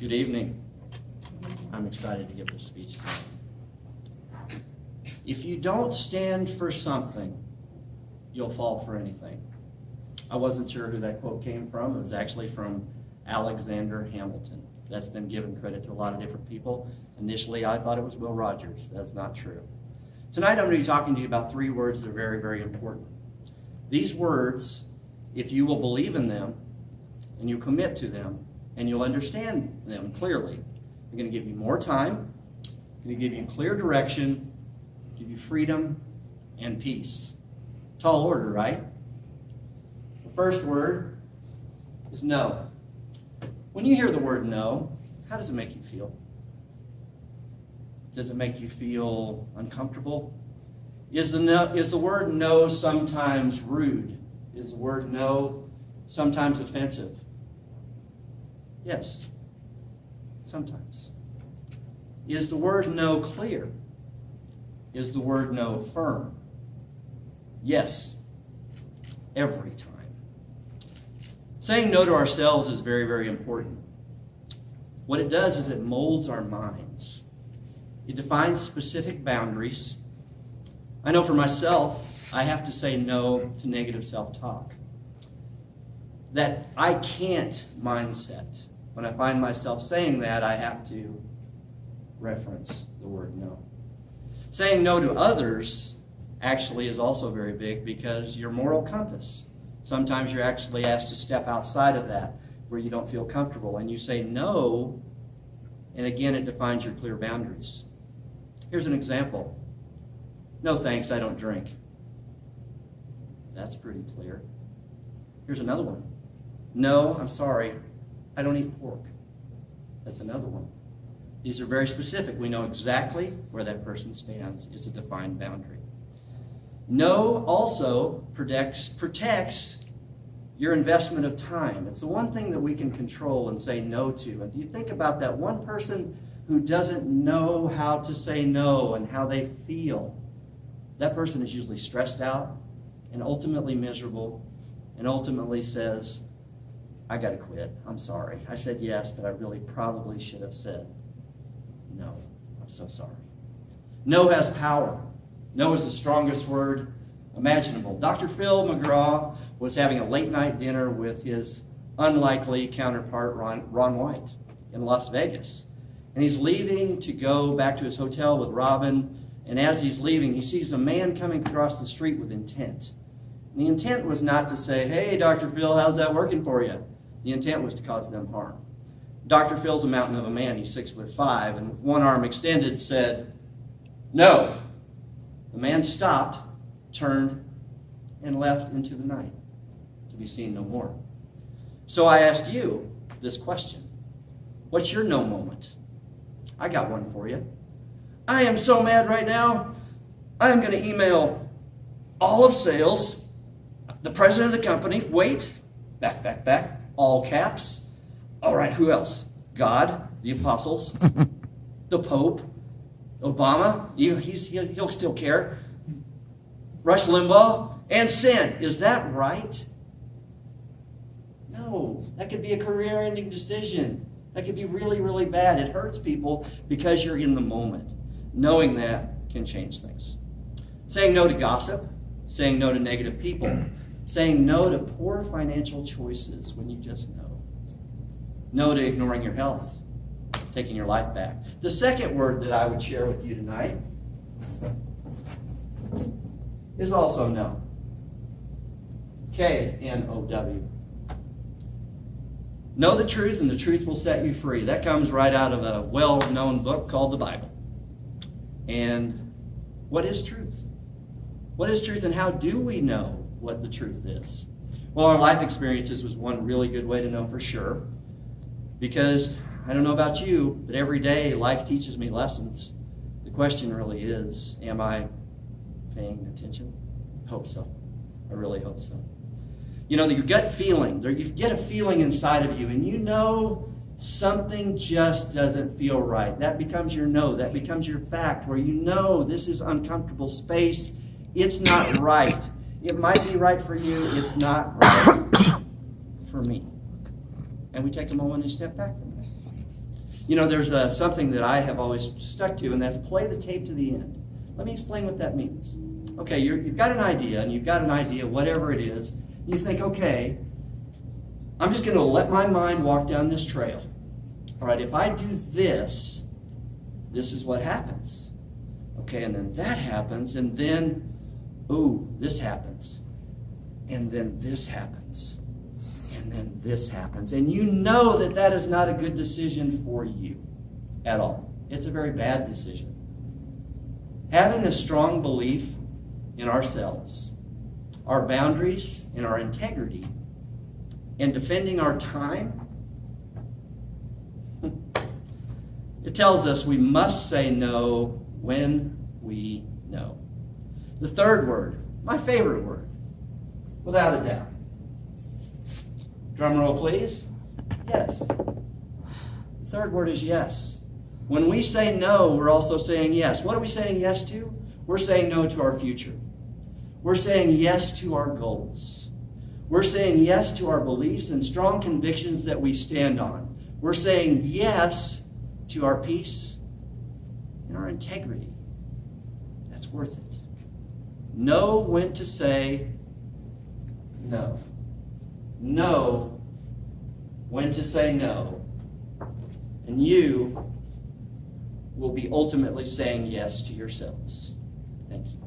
Good evening. I'm excited to give this speech tonight. If you don't stand for something, you'll fall for anything. I wasn't sure who that quote came from. It was actually from Alexander Hamilton. That's been given credit to a lot of different people. Initially, I thought it was Will Rogers. That's not true. Tonight, I'm going to be talking to you about 3 words that are very, very important. These words, if you will believe in them, and you commit to them, and you'll understand them clearly, they're going to give you more time, going to give you clear direction, give you freedom and peace. Tall order, right? The first word is no. When you hear the word no, how does it make you feel? Does it make you feel uncomfortable? Is the word no sometimes rude? Is the word no sometimes offensive? Yes, sometimes. Is the word no clear? Is the word no firm? Yes, every time. Saying no to ourselves is very, very important. What it does is it molds our minds. It defines specific boundaries. I know for myself, I have to say no to negative self-talk. That I can't mindset. When I find myself saying that, I have to reference the word no. Saying no to others actually is also very big because your moral compass. Sometimes you're actually asked to step outside of that where you don't feel comfortable. And you say no, and again, it defines your clear boundaries. Here's an example. No thanks, I don't drink. That's pretty clear. Here's another one. No, I'm sorry, I don't eat pork. That's another one. These are very specific. We know exactly where that person stands. It's a defined boundary. No also protects your investment of time. It's the one thing that we can control and say no to. And you think about that one person who doesn't know how to say no and how they feel. That person is usually stressed out and ultimately miserable and ultimately says, I got to quit. I'm sorry. I said yes, but I really probably should have said no. I'm so sorry. No has power. No is the strongest word imaginable. Dr. Phil McGraw was having a late night dinner with his unlikely counterpart, Ron White, in Las Vegas. And he's leaving to go back to his hotel with Robin. And as he's leaving, he sees a man coming across the street with intent. And the intent was not to say, hey, Dr. Phil, how's that working for you? The intent was to cause them harm. Dr. Phil's a mountain of a man. He's 6'5", and with one arm extended said, no. The man stopped, turned, and left into the night to be seen no more. So I ask you this question. What's your no moment? I got one for you. I am so mad right now. I'm going to email all of sales, the president of the company, wait, back, all caps. All right, who else? God, the apostles, the Pope, Obama, he'll still care. Rush Limbaugh, and sin. Is that right? No, that could be a career-ending decision. That could be really, really bad. It hurts people because you're in the moment. Knowing that can change things. Saying no to gossip, saying no to negative people, saying no to poor financial choices when you just know. No to ignoring your health, taking your life back. The second word that I would share with you tonight is also no. K-N-O-W. Know the truth, and the truth will set you free. That comes right out of a well-known book called the Bible. And what is truth? What is truth, and how do we know what the truth is? Well, our life experiences was one really good way to know for sure. Because, I don't know about you, but every day life teaches me lessons. The question really is, am I paying attention? I hope so. I really hope so. You know, your gut feeling, you get a feeling inside of you, and you know something just doesn't feel right. That becomes your no. That becomes your fact, where you know this is uncomfortable space. It's not right. It might be right for you. It's not right for me. And we take a moment and step back from that. You know, there's something that I have always stuck to, and that's play the tape to the end. Let me explain what that means. Okay, you've got an idea, and you've got an idea, whatever it is. You think, okay, I'm just going to let my mind walk down this trail. All right, if I do this, this is what happens. Okay, and then that happens, and then, ooh, this happens. And then this happens. And then this happens. And you know that that is not a good decision for you at all. It's a very bad decision. Having a strong belief in ourselves, our boundaries, and our integrity, and defending our time, it tells us we must say no when we know. The third word, my favorite word, without a doubt. Drum roll, please. Yes. The third word is yes. When we say no, we're also saying yes. What are we saying yes to? We're saying no to our future. We're saying yes to our goals. We're saying yes to our beliefs and strong convictions that we stand on. We're saying yes to our peace and our integrity. That's worth it. Know when to say no. Know when to say no. And you will be ultimately saying yes to yourselves. Thank you.